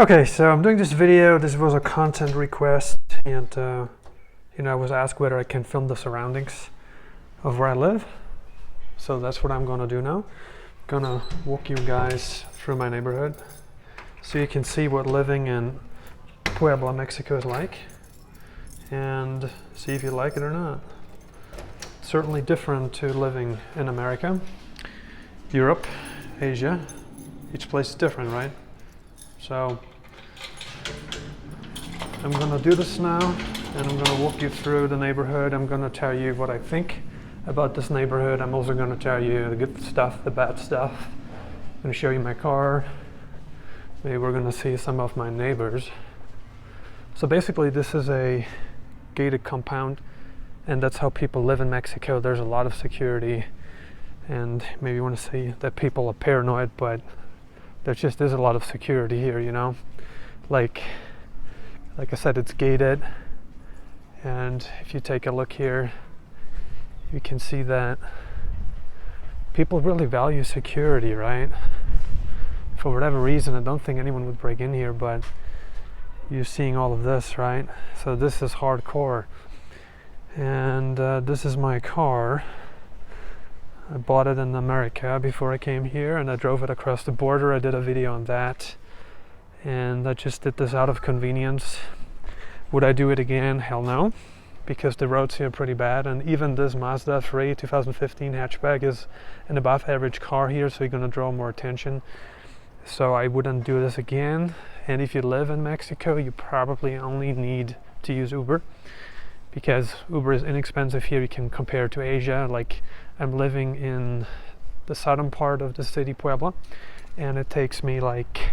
Okay, so I'm doing this video. This was a content request, and I was asked whether I can film the surroundings of where I live. So that's what I'm gonna do now. I'm gonna walk you guys through my neighborhood so you can see what living in Puebla, Mexico is like, and see if you like it or not. It's certainly different to living in America, Europe, Asia. Each place is different, right? So I'm gonna do this now, and I'm gonna walk you through the neighborhood. I'm gonna tell you what I think about this neighborhood. I'm also gonna tell you the good stuff, the bad stuff. I'm gonna show you my car. Maybe we're gonna see some of my neighbors. So basically this is a gated compound, and that's how people live in Mexico. There's a lot of security, and maybe you wanna see that people are paranoid, but there just is a lot of security here, you know? Like I said, it's gated, and if you take a look here, you can see that people really value security, right? For whatever reason, I don't think anyone would break in here, but you're seeing all of this, right? So this is hardcore. And this is my car. I bought it in America before I came here, and I drove it across the border. I did a video on that, and I just did this out of convenience. Would I do it again? Hell no, because the roads here are pretty bad, and even this Mazda 3 2015 hatchback is an above average car here, so you're gonna draw more attention. So I wouldn't do this again. And if you live in Mexico, you probably only need to use Uber, because Uber is inexpensive here. You can compare to Asia. Like, I'm living in the southern part of the city, Puebla, and it takes me like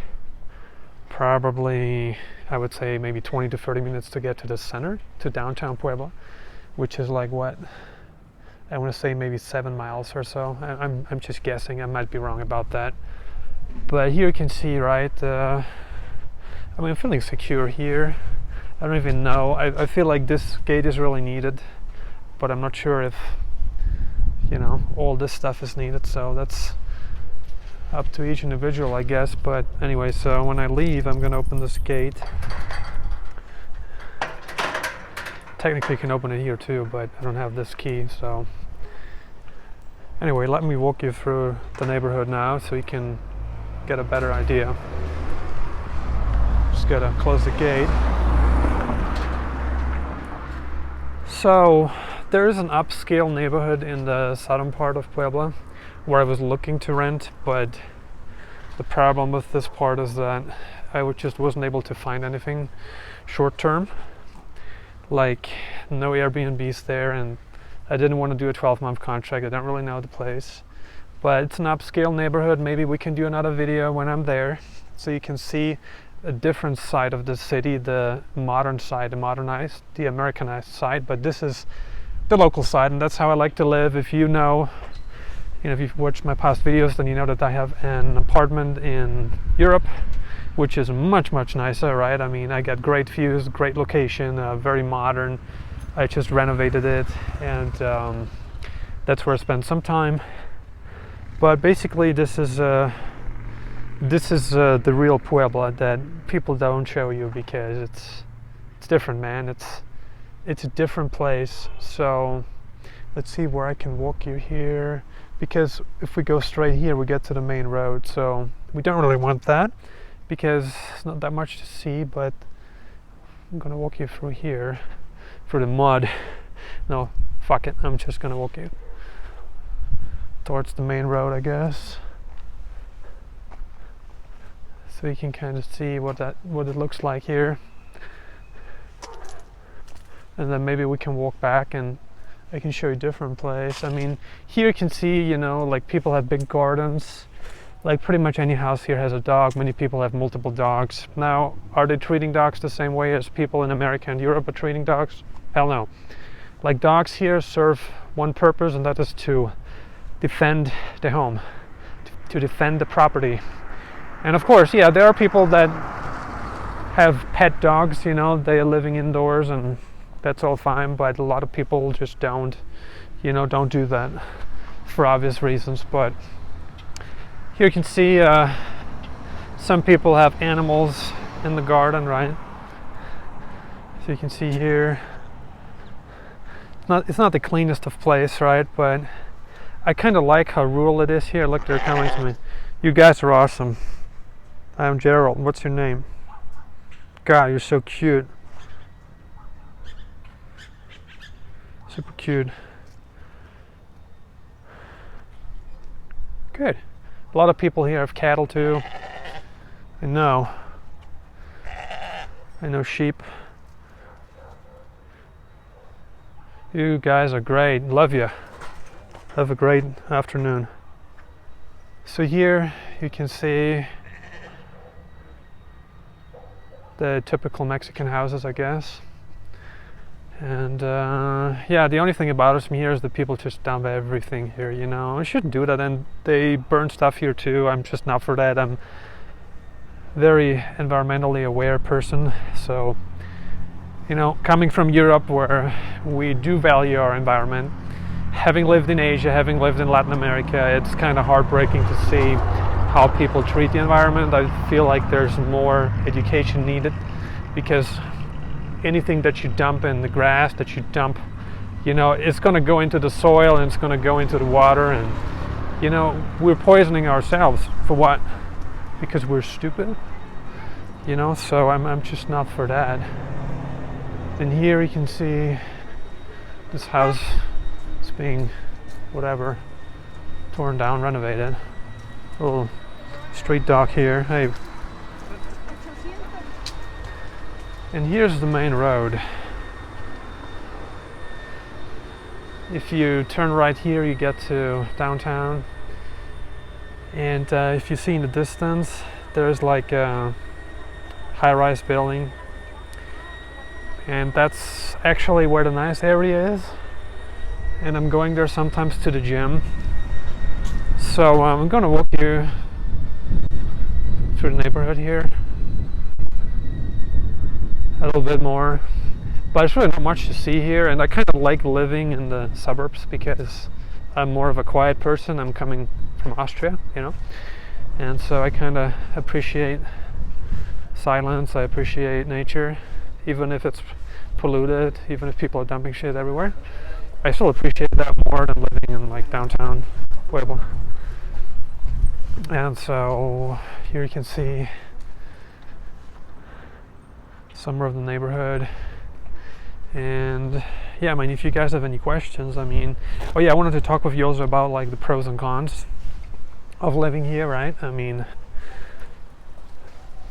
probably, I would say, maybe 20 to 30 minutes to get to the center, to downtown Puebla, which is like, what, I want to say maybe 7 miles or so. I'm just guessing. I might be wrong about that. But here you can see, right, I mean, I'm feeling secure here. I don't even know. I feel like this gate is really needed, but I'm not sure if, all this stuff is needed. So that's up to each individual, I guess. But anyway, so when I leave, I'm going to open this gate. Technically, you can open it here too, but I don't have this key. So anyway, let me walk you through the neighborhood now so you can get a better idea. Just gotta close the gate. So there is an upscale neighborhood in the southern part of Puebla where I was looking to rent, but the problem with this part is that I just wasn't able to find anything short term. Like, no Airbnbs there, and I didn't want to do a 12-month contract. I don't really know the place, but it's an upscale neighborhood. Maybe we can do another video when I'm there so you can see a different side of the city, the modern side, the modernized, the Americanized side. But this is the local side, and that's how I like to live. If if you've watched my past videos, then you know that I have an apartment in Europe, which is much nicer, right? I mean, I got great views, great location, very modern. I just renovated it, and that's where I spent some time. But basically, this is the real Puebla that people don't show you, because it's different, man. It's a different place. So let's see where I can walk you here, because if we go straight here, we get to the main road. So we don't really want that, because it's not that much to see. But I'm gonna walk you through here, through the mud. No, fuck it. I'm just gonna walk you towards the main road, I guess, so you can kind of see what it looks like here. And then maybe we can walk back and I can show you a different place. I mean, here you can see, like, people have big gardens. Like, pretty much any house here has a dog. Many people have multiple dogs. Now, are they treating dogs the same way as people in America and Europe are treating dogs? Hell no. Like, dogs here serve one purpose, and that is to defend the home, to defend the property. And of course, yeah, there are people that have pet dogs, they are living indoors, and that's all fine, but a lot of people just don't do that for obvious reasons. But here you can see some people have animals in the garden, right? So you can see here, it's not the cleanest of place, right? But I kind of like how rural it is here. Look, they're coming to me. You guys are awesome. I'm Gerald. What's your name? God, you're so cute. Super cute. Good. A lot of people here have cattle too. I know sheep. You guys are great. Love you. Have a great afternoon. So here you can see the typical Mexican houses, I guess. And yeah, the only thing that bothers me here is that people just dump everything here, you know. I shouldn't do that, and they burn stuff here too. I'm just not for that. I'm very environmentally aware person, so, you know, coming from Europe where we do value our environment, having lived in Asia, having lived in Latin America, it's kind of heartbreaking to see how people treat the environment. I feel like there's more education needed, because anything that you dump in the grass, that you dump, you know, it's going to go into the soil and it's going to go into the water, and, you know, we're poisoning ourselves. For what? Because we're stupid, you know. So I'm just not for that. And here you can see this house is being whatever torn down, renovated. Little street dog here. Hey. And here's the main road. If you turn right here, you get to downtown. And if you see in the distance, there's like a high-rise building. And that's actually where the nice area is. And I'm going there sometimes to the gym. So I'm gonna walk you through the neighborhood here a little bit more, but there's really not much to see here, and I kind of like living in the suburbs because I'm more of a quiet person. I'm coming from Austria, you know, and so I kind of appreciate silence. I appreciate nature, even if it's polluted, even if people are dumping shit everywhere. I still appreciate that more than living in like downtown Puebla. And so here you can see some of the neighborhood. And yeah, I mean, if you guys have any questions, I mean, oh yeah, I wanted to talk with you also about like the pros and cons of living here, right? I mean,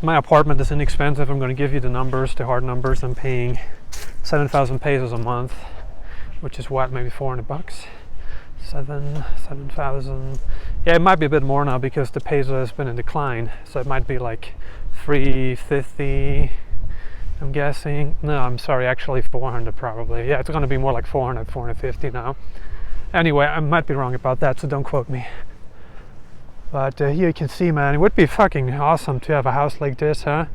my apartment is inexpensive. I'm going to give you the numbers, the hard numbers. I'm paying 7,000 pesos a month, which is what, maybe $400. 7,000. Yeah, it might be a bit more now because the peso has been in decline, so it might be like 350. I'm guessing. No, I'm sorry, actually 400 probably. Yeah, it's going to be more like 400, 450 now. Anyway, I might be wrong about that, so don't quote me. But here you can see, man, it would be fucking awesome to have a house like this, huh?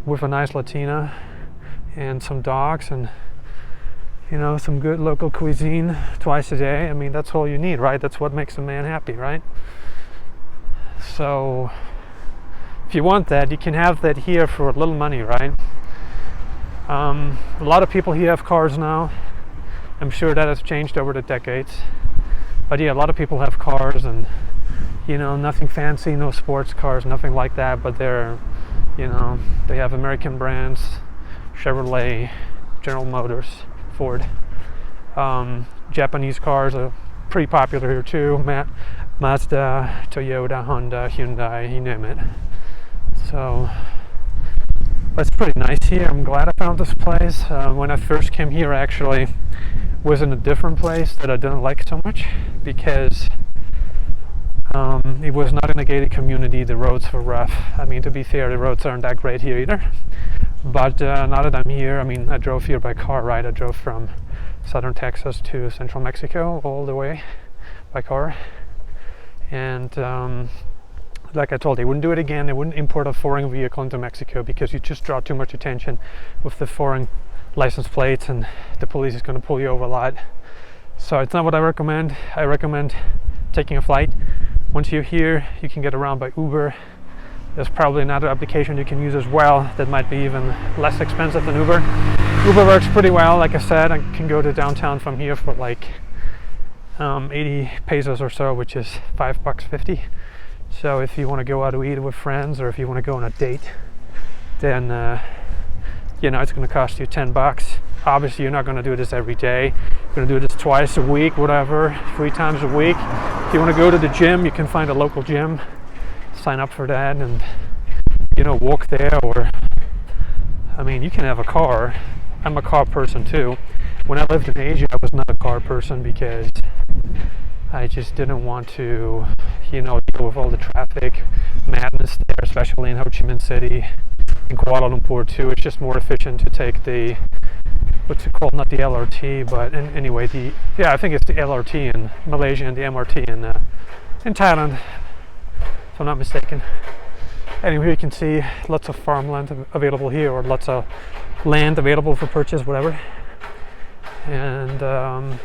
With a nice Latina and some dogs and, you know, some good local cuisine twice a day. I mean, that's all you need, right? That's what makes a man happy, right? So if you want that, you can have that here for a little money, right? A lot of people here have cars now. I'm sure that has changed over the decades. But yeah, a lot of people have cars, and, you know, nothing fancy, no sports cars, nothing like that, but they're, you know, they have American brands, Chevrolet, General Motors, Ford. Japanese cars are pretty popular here too. Mazda, Toyota, Honda, Hyundai, you name it. So it's pretty nice here. I'm glad I found this place. When I first came here, I actually was in a different place that I didn't like so much because it was not in a gated community. The roads were rough. I mean, to be fair, the roads aren't that great here either. But now that I'm here, I mean, I drove here by car, right? I drove from southern Texas to central Mexico all the way by car. And like I told you, I wouldn't do it again. I wouldn't import a foreign vehicle into Mexico because you just draw too much attention with the foreign license plates, and the police is going to pull you over a lot. So it's not what I recommend. I recommend taking a flight. Once you're here, you can get around by Uber. there's probably another application you can use as well that might be even less expensive than Uber. Uber works pretty well. Like I said, I can go to downtown from here for like 80 pesos or so, which is $5.50. So if you want to go out to eat with friends, or if you want to go on a date, then you know, it's going to cost you $10. Obviously, you're not going to do this every day. You're going to do this twice a week, whatever, 3 times a week. If you want to go to the gym, you can find a local gym, sign up for that, and, you know, walk there. Or, I mean, you can have a car. I'm a car person too. When I lived in Asia, I was not a car person because I just didn't want to, you know, deal with all the traffic madness there, especially in Ho Chi Minh City, in Kuala Lumpur too. It's just more efficient to take the, what's it called, not the LRT, but anyway, I think it's the LRT in Malaysia and the MRT in Thailand, if I'm not mistaken. Anyway, you can see lots of farmland available here, or lots of land available for purchase, whatever. And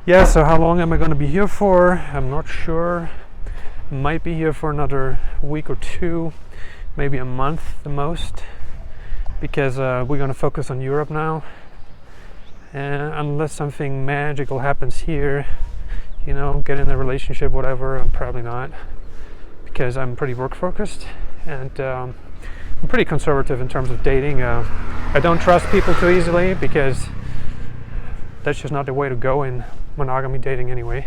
yeah, so how long am I going to be here for? I'm not sure. Might be here for another week or 2, maybe a month the most, because we're going to focus on Europe now. And unless something magical happens here, you know, get in a relationship, whatever, I'm probably not, because I'm pretty work focused, and I'm pretty conservative in terms of dating. I don't trust people too easily, because that's just not the way to go in monogamy dating anyway.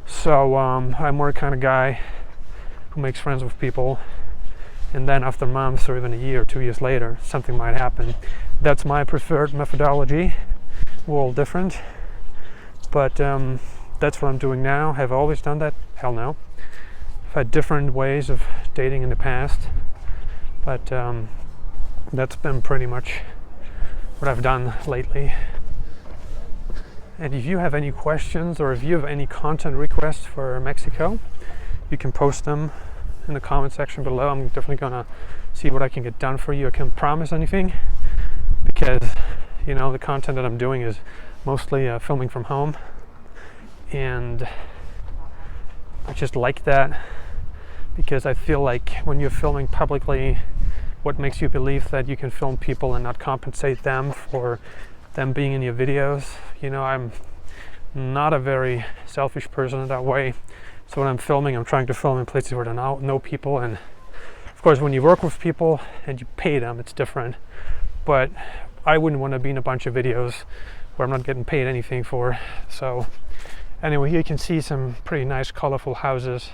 So I'm more kind of guy who makes friends with people, and then after months or even a year or 2 years later, something might happen. That's my preferred methodology. We're all different, but that's what I'm doing now. Have I always done that? Hell no. I've had different ways of dating in the past, but that's been pretty much what I've done lately. And if you have any questions, or if you have any content requests for Mexico, you can post them in the comment section below. I'm definitely gonna see what I can get done for you. I can't promise anything, because, you know, the content that I'm doing is mostly filming from home, and I just like that, because I feel like when you're filming publicly, what makes you believe that you can film people and not compensate them for them being in your videos? You know, I'm not a very selfish person in that way. So when I'm filming, I'm trying to film in places where I know people, and of course when you work with people and you pay them, it's different. But I wouldn't want to be in a bunch of videos where I'm not getting paid anything for. So anyway, here you can see some pretty nice colorful houses.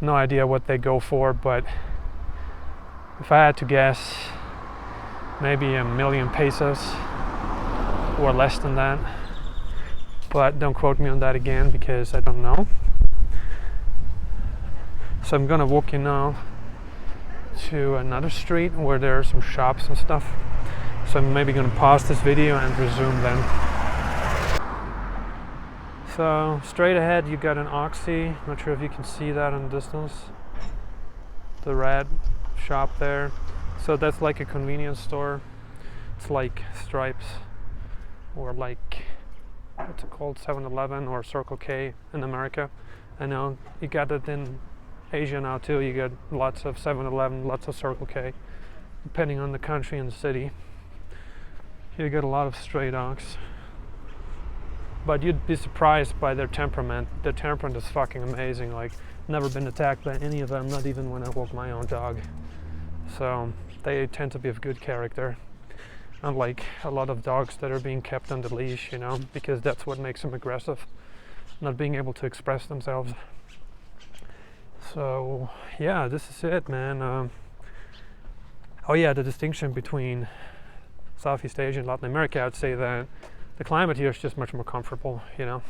No idea what they go for, but if I had to guess, maybe 1,000,000 pesos or less than that, but don't quote me on that again, because I don't know. So I'm gonna walk you now to another street where there are some shops and stuff. So I'm maybe gonna pause this video and resume then. So straight ahead you got an Oxy. Not sure if you can see that in the distance, the red shop there. So that's like a convenience store. It's like Stripes, or like, what's it called, 7-Eleven or Circle K in America. I know you got it in Asia now too. You got lots of 7-Eleven, lots of Circle K, depending on the country and the city. You get a lot of stray dogs, but you'd be surprised by their temperament. Their temperament is fucking amazing. Like, never been attacked by any of them, not even when I walk my own dog. So they tend to be of good character, unlike a lot of dogs that are being kept on the leash, you know, because that's what makes them aggressive, not being able to express themselves. So yeah, this is it, man. Oh yeah, the distinction between Southeast Asia and Latin America, I'd say that the climate here is just much more comfortable, you know,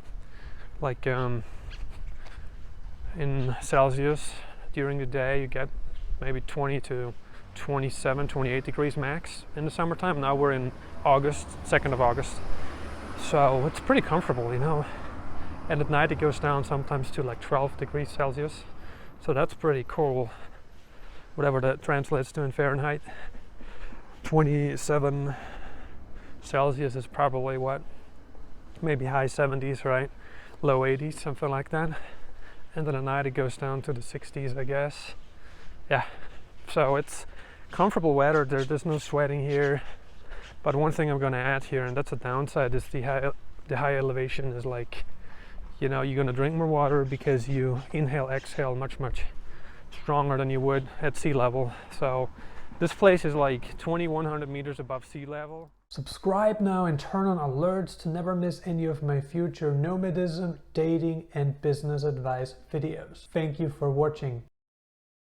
like in Celsius during the day you get maybe 20 to 27, 28 degrees max in the summertime. Now we're in August, 2nd of August, so it's pretty comfortable, you know. And at night it goes down sometimes to like 12 degrees Celsius, so that's pretty cool, whatever that translates to in Fahrenheit. 27 Celsius is probably what, maybe high 70s, right? Low 80s, something like that. And then at night it goes down to the 60s, I guess. yeah, so it's comfortable weather. There's no sweating here. But one thing I'm going to add here, and that's a downside, is the high elevation is like, you know, you're going to drink more water because you inhale, exhale much stronger than you would at sea level. So this place is like 2,100 meters above sea level. Subscribe now and turn on alerts to never miss any of my future nomadism, dating, and business advice videos. Thank you for watching.